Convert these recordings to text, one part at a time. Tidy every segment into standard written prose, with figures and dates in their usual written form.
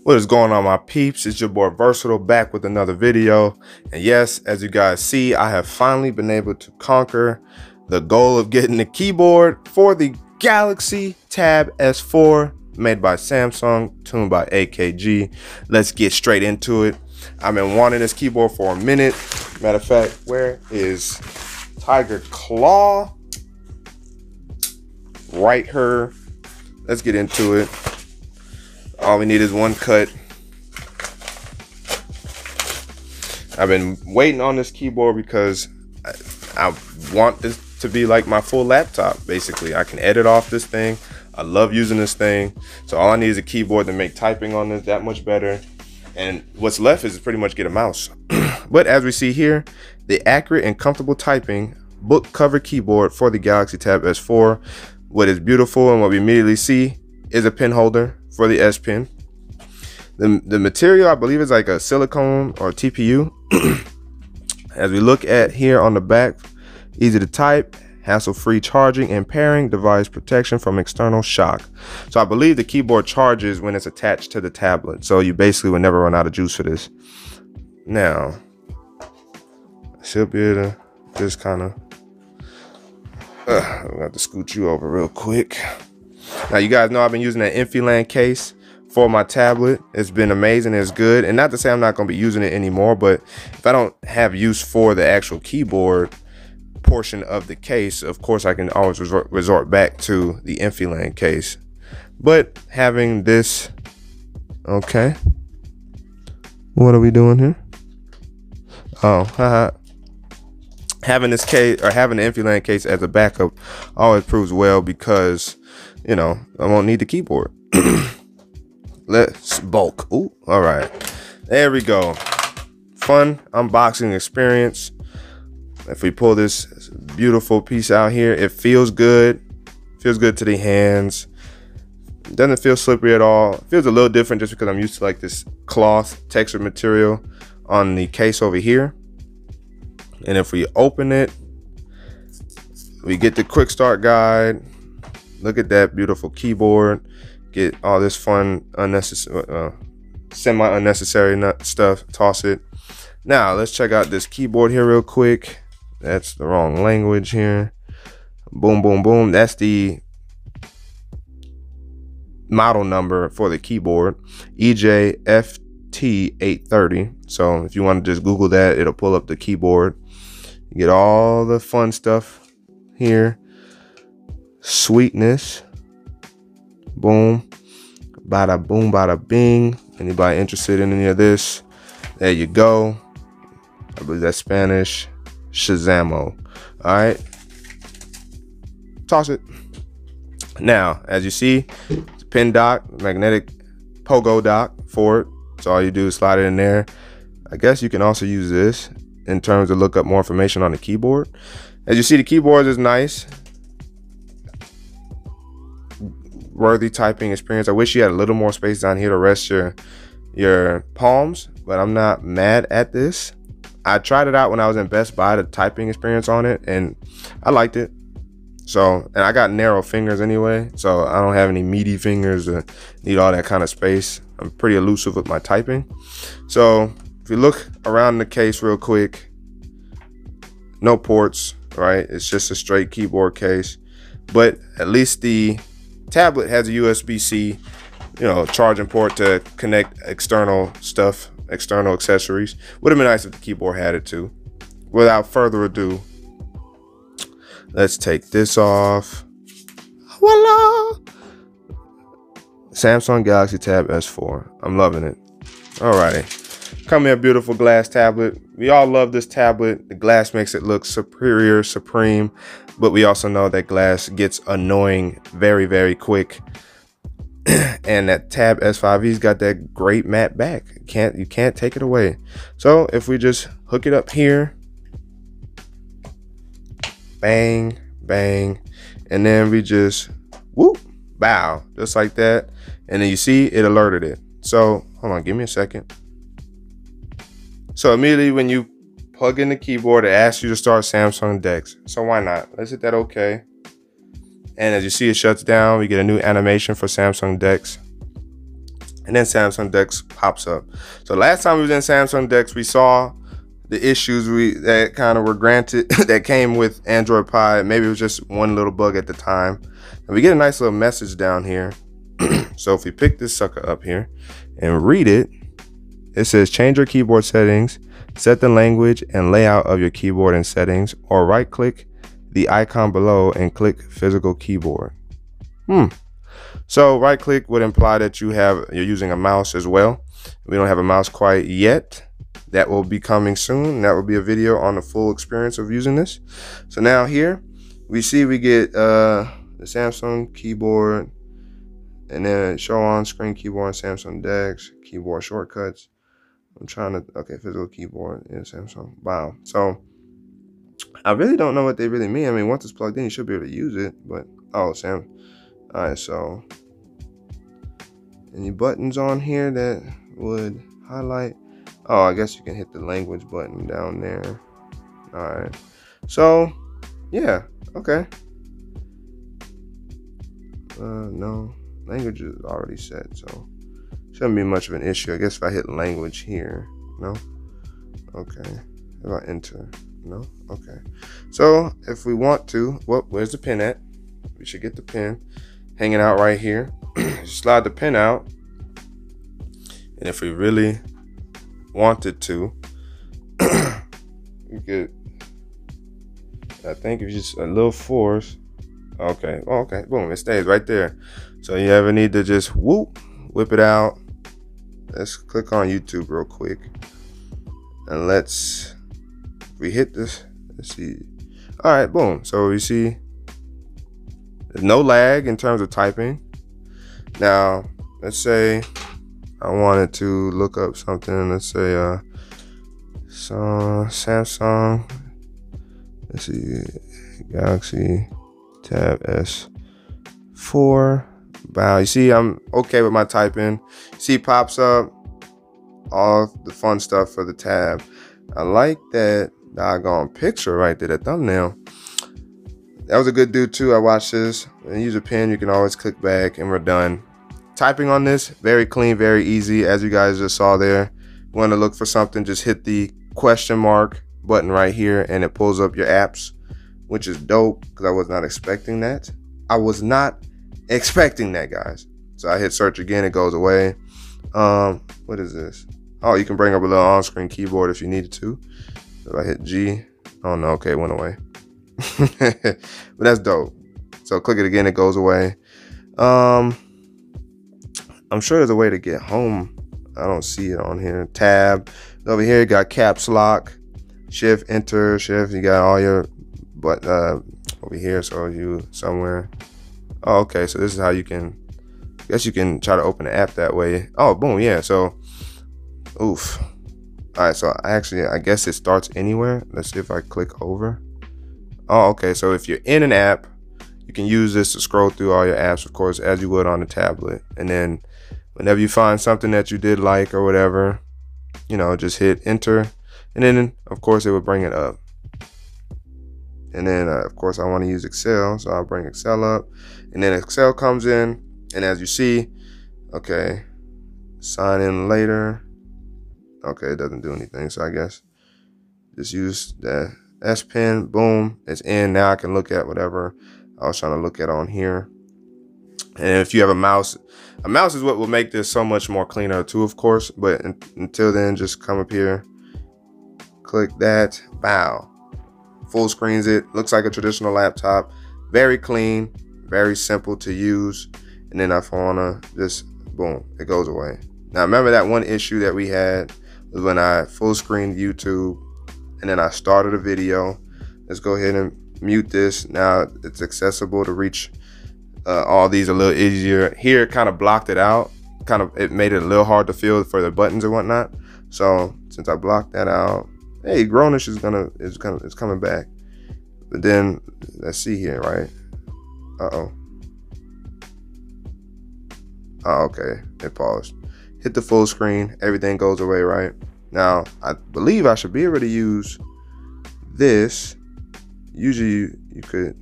What is going on, my peeps? It's your boy Versatile back with another video. And yes, as you guys see, I have finally been able to conquer the goal of getting the keyboard for the Galaxy Tab S4 made by Samsung, tuned by AKG. Let's get straight into it. I've been wanting this keyboard for a minute. Matter of fact, where is Tiger Claw? Right here. Let's get into it. All we need is one cut. I've been waiting on this keyboard because I want this to be like my full laptop, basically. I can edit off this thing. I love using this thing. So all I need is a keyboard to make typing on this that much better. And what's left is pretty much get a mouse. But as we see here, the accurate and comfortable typing book cover keyboard for the Galaxy Tab S4. What is beautiful and what we immediately see is a pen holder for the S Pen. The material, I believe, is like a silicone or TPU. As we look at here on the back, easy to type, hassle-free charging and pairing, device protection from external shock. So I believe the keyboard charges when it's attached to the tablet. So you basically will never run out of juice for this. Now, I should be able to just kind of, I'm gonna have to scoot you over real quick. Now, you guys know I've been using that Infilan case for my tablet. It's been amazing. It's good. And not to say I'm not going to be using it anymore, but if I don't have use for the actual keyboard portion of the case, of course, I can always resort back to the Infilan case. But having this, okay. What are we doing here? Oh, haha. Having this case, or having the Infilan case as a backup always proves well because, you know, I won't need the keyboard. Let's bulk. Ooh, all right. There we go. Fun unboxing experience. If we pull this beautiful piece out here, it feels good. Feels good to the hands. Doesn't feel slippery at all. It feels a little different just because I'm used to like this cloth textured material on the case over here. And if we open it, we get the quick start guide. Look at that beautiful keyboard. Get all this fun, unnecessary, semi-unnecessary stuff. Toss it. Now, let's check out this keyboard here real quick. That's the wrong language here. Boom, boom, boom. That's the model number for the keyboard. EJFT830. So if you want to just Google that, it'll pull up the keyboard. You get all the fun stuff here. Sweetness. Boom. Bada boom, bada bing. Anybody interested in any of this? There you go. I believe that's Spanish. Shazamo. All right. Toss it. Now, as you see, it's a pen dock, magnetic pogo dock for it. So all you do is slide it in there. I guess you can also use this in terms of look up more information on the keyboard. As you see, the keyboard is nice. Worthy typing experience. I wish you had a little more space down here to rest your palms, but I'm not mad at this. I tried it out when I was in Best Buy, the typing experience on it, and I liked it. So, and I got narrow fingers anyway, so I don't have any meaty fingers that need all that kind of space. I'm pretty elusive with my typing. So if you look around the case real quick, no ports, right? It's just a straight keyboard case, but at least the tablet has a USB-C, charging port to connect external stuff, external accessories. Would have been nice if the keyboard had it too. Without further ado, let's take this off. Voila! Samsung Galaxy Tab S4. I'm loving it. Alrighty. Come here, beautiful glass tablet. We all love this tablet. The glass makes it look superior, supreme. But we also know that glass gets annoying very, very quick. And that Tab S5E's got that great matte back. You can't take it away. So if we just hook it up here, bang, bang, and then we just whoop, bow, just like that. And then you see it alerted it. So hold on, give me a second. So immediately when you plug in the keyboard, it asks you to start Samsung Dex. So why not? Let's hit that OK. And as you see, it shuts down. We get a new animation for Samsung Dex. and then Samsung Dex pops up. So last time we was in Samsung Dex, we saw the issues that kind of were granted that came with Android Pie. Maybe it was just one little bug at the time. And we get a nice little message down here. So if we pick this sucker up here and read it, it says change your keyboard settings, set the language and layout of your keyboard and settings, or right click the icon below and click physical keyboard. So right click would imply that you're using a mouse as well. We don't have a mouse quite yet. That will be coming soon. That will be a video on the full experience of using this. So now here we get the Samsung keyboard, and then show on screen keyboard, Samsung Dex, keyboard shortcuts. I'm trying to, okay, physical keyboard in Samsung. Wow. So I really don't know what they really mean. I mean, once it's plugged in, you should be able to use it, but all right, so any buttons on here that would highlight? Oh, I guess you can hit the language button down there. All right. So, yeah. Okay. No. Language is already set, so shouldn't be much of an issue. I guess if I hit language here. No? Okay. If I enter. No? Okay. So, if we want to, well, where's the pin at? We should get the pin hanging out right here. Slide the pin out. And if we really wanted to, you could, I think if you just a little force, okay, boom, it stays right there. So you ever need to just whip it out. Let's click on YouTube real quick, and if we hit this, let's see. All right, boom. So we see there's no lag in terms of typing. Now let's say I wanted to look up something. Let's say Samsung, let's see, Galaxy Tab S4. Wow, you see I'm okay with my typing. See, pops up all the fun stuff for the tab. I like that doggone picture right there, the thumbnail. That was a good dude too. I watched this. And use a pen, you can always click back and we're done. Typing on this, very clean, very easy. As you guys just saw there, you want to look for something, just hit the question mark button right here and it pulls up your apps, which is dope because I was not expecting that. I was not expecting that, guys. So I hit search again, it goes away. What is this? Oh, you can bring up a little on-screen keyboard if you needed to. If I hit G, oh no, okay, it went away. But that's dope. So click it again, it goes away. I'm sure there's a way to get home. I don't see it on here. Tab. Over here, you got caps lock, shift, enter, shift. You got all your, but over here, so you somewhere. Oh, okay. So this is how you can, I guess you can try to open the app that way. Oh, boom. Yeah. So, oof. All right. So I guess it starts anywhere. Let's see if I click over. Oh, okay. So if you're in an app, you can use this to scroll through all your apps, of course, as you would on the tablet. And then whenever you find something that you did like or whatever, you know, just hit enter. And then, of course, it would bring it up. And then, of course, I want to use Excel. So I'll bring Excel up. And then Excel comes in. And as you see, okay, sign in later. Okay, it doesn't do anything. So I guess just use the S Pen. Boom, it's in. Now I can look at whatever I was trying to look at on here. And if you have a mouse is what will make this so much more cleaner too, of course. But until then, just come up here, click that, wow, full screens it. Looks like a traditional laptop, very clean, very simple to use. And then if I wanna just, boom, it goes away. Now remember that one issue that we had was when I full screened YouTube and then I started a video. Let's go ahead and mute this. Now it's accessible to reach all these a little easier. Here it kind of blocked it out. It made it a little hard to feel for the buttons and whatnot. So since I blocked that out, hey, Grownish is coming back. But then let's see here, right? Oh, okay, it paused. Hit the full screen, everything goes away, right? Now I believe I should be able to use this. Usually you could,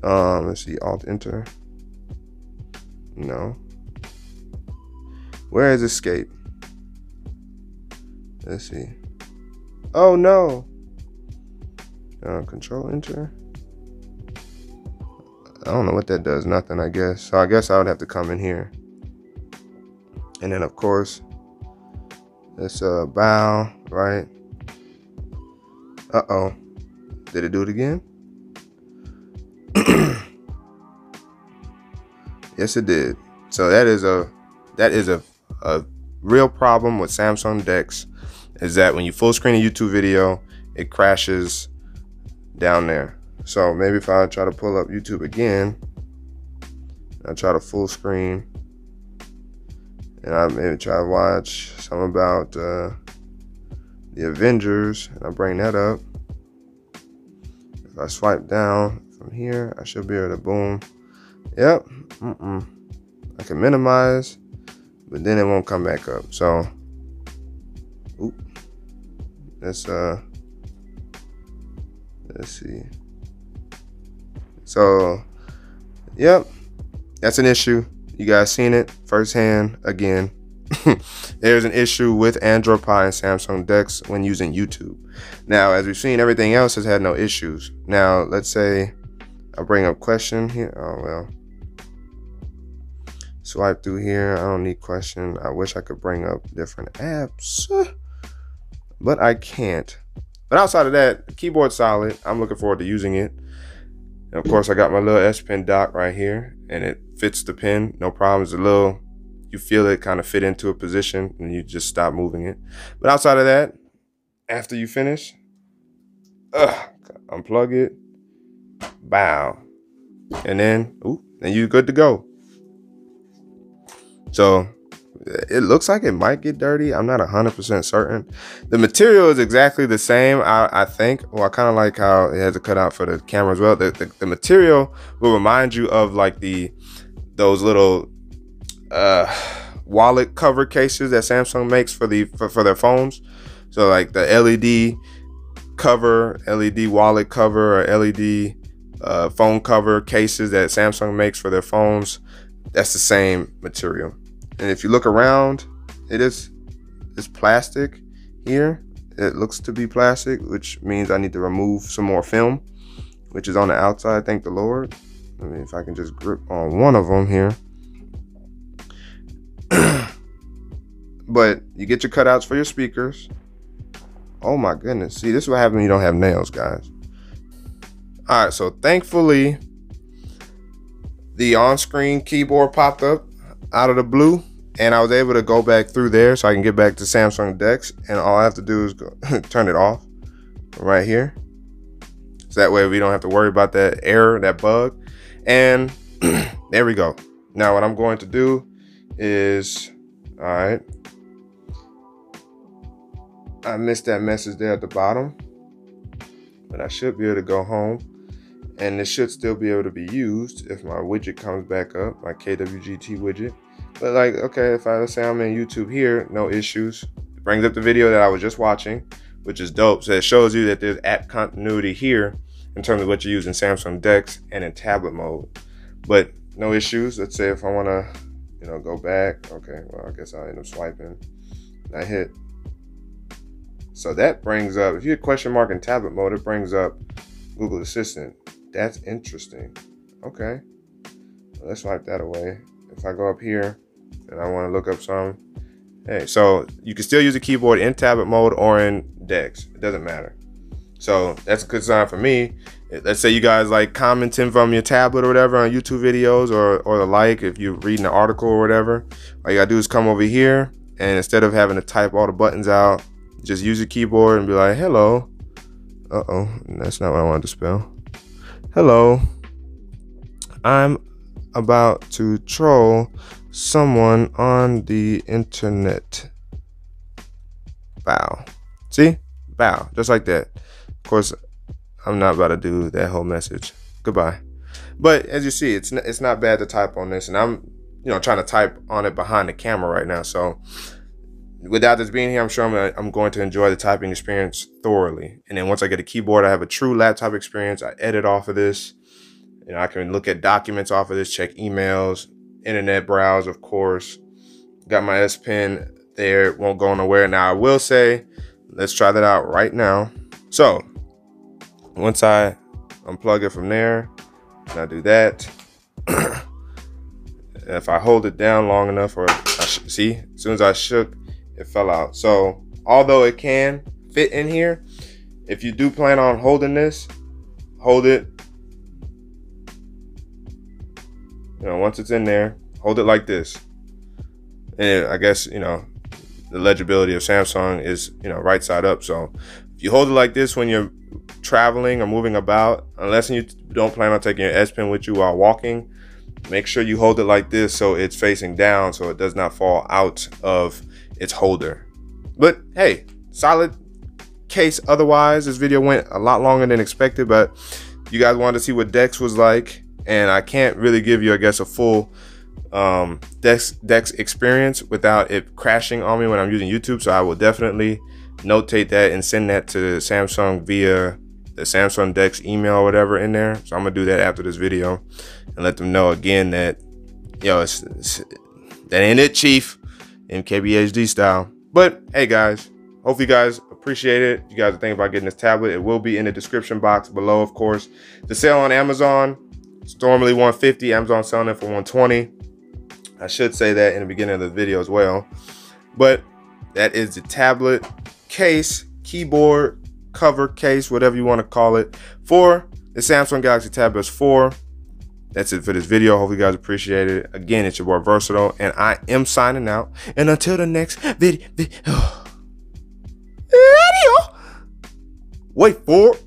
let's see, Alt Enter. No. Where is escape? Let's see. Oh no. Control enter. I don't know what that does. Nothing, I guess. So I guess I would have to come in here. And then of course, let's bow, right? Uh-oh. Did it do it again? Yes, it did. So that is a real problem with Samsung DeX, is that when you full screen a YouTube video, it crashes down there. So maybe if I try to pull up YouTube again, I try to full screen, and I maybe try to watch something about the Avengers, and I bring that up. If I swipe down from here, I should be able to boom. Yep. I can minimize, but then it won't come back up. So, let's see. So, yep, that's an issue. You guys seen it firsthand again. There's an issue with Android Pie and Samsung DeX when using YouTube. Now, as we've seen, everything else has had no issues. Now, let's say I bring up question here. Oh, well. Swipe through here. I don't need question. I wish I could bring up different apps, but I can't. But outside of that, the keyboard's solid. I'm looking forward to using it. And of course, I got my little S Pen dock right here, and it fits the pen. No problems. You feel it kind of fit into a position, and you just stop moving it. But outside of that, after you finish, unplug it, bow, and then you're good to go. So it looks like it might get dirty. I'm not 100% certain. The material is exactly the same, I think. Well, I kind of like how it has a cutout for the camera as well. The material will remind you of like those little wallet cover cases that Samsung makes for their phones. So like the LED cover, LED wallet cover, or LED phone cover cases that Samsung makes for their phones. That's the same material. And if you look around, it's plastic here. It looks to be plastic, which means I need to remove some more film, which is on the outside, thank the Lord. I mean, if I can just grip on one of them here. But you get your cutouts for your speakers. Oh my goodness. See, this is what happens when you don't have nails, guys. All right, so thankfully, the on-screen keyboard popped up out of the blue, and I was able to go back through there so I can get back to Samsung DeX, and all I have to do is go turn it off right here. So that way we don't have to worry about that error, that bug. And there we go. Now what I'm going to do is, all right, I missed that message there at the bottom, but I should be able to go home. And this should still be able to be used if my widget comes back up, my KWGT widget. But like, okay, let's say I'm in YouTube here, no issues. It brings up the video that I was just watching, which is dope. So it shows you that there's app continuity here in terms of what you use in Samsung DeX and in tablet mode. But no issues. Let's say if I want to, go back. Okay, well, I guess I'll end up swiping. And I hit. So that brings up, if you hit question mark in tablet mode, it brings up Google Assistant. That's interesting. Okay, well, let's wipe that away. If I go up here and I want to look up some, hey, so you can still use the keyboard in tablet mode or in DeX. It doesn't matter. So that's a good sign for me. Let's say you guys like commenting from your tablet or whatever on YouTube videos or the like, if you're reading an article or whatever, all you gotta do is come over here, and instead of having to type all the buttons out, just use your keyboard and be like, hello. Uh-oh, that's not what I wanted to spell. Hello, I'm about to troll someone on the internet. Bow. See? Bow. Just like that. Of course, I'm not about to do that whole message. Goodbye. But as you see, it's not bad to type on this, and I'm trying to type on it behind the camera right now. So without this being here, I'm sure I'm going to enjoy the typing experience thoroughly. And then once I get a keyboard, I have a true laptop experience. I edit off of this. I can look at documents off of this, check emails, internet browse, of course. Got my S Pen there, it won't go nowhere. Now I will say, let's try that out right now. So once I unplug it from there, and I do that, if I hold it down long enough, or see, as soon as I shook, it fell out. So although it can fit in here, if you do plan on holding this, hold it, you know, once it's in there, hold it like this. And I guess, you know, the legibility of Samsung is, you know, right side up. So if you hold it like this when you're traveling or moving about, unless you don't plan on taking your S Pen with you while walking, make sure you hold it like this so it's facing down so it does not fall out of its holder. But hey, solid case otherwise. This video went a lot longer than expected, but you guys wanted to see what Dex was like, and I can't really give you, I guess, a full Dex experience without it crashing on me when I'm using YouTube. So I will definitely notate that and send that to Samsung via the Samsung Dex email or whatever in there. So I'm gonna do that after this video and let them know again that, yo, that ain't it, Chief, MKBHD style. But hey guys, hope you guys appreciate it. If you guys are thinking about getting this tablet, it will be in the description box below, of course. The sale on Amazon, it's normally $150. Amazon selling it for $120. I should say that in the beginning of the video as well. But that is the tablet case, keyboard, cover case, whatever you want to call it, for the Samsung Galaxy Tab S4. That's it for this video. Hope you guys appreciate it. Again, it's your boy Versatile, and I am signing out. And until the next video, wait for it.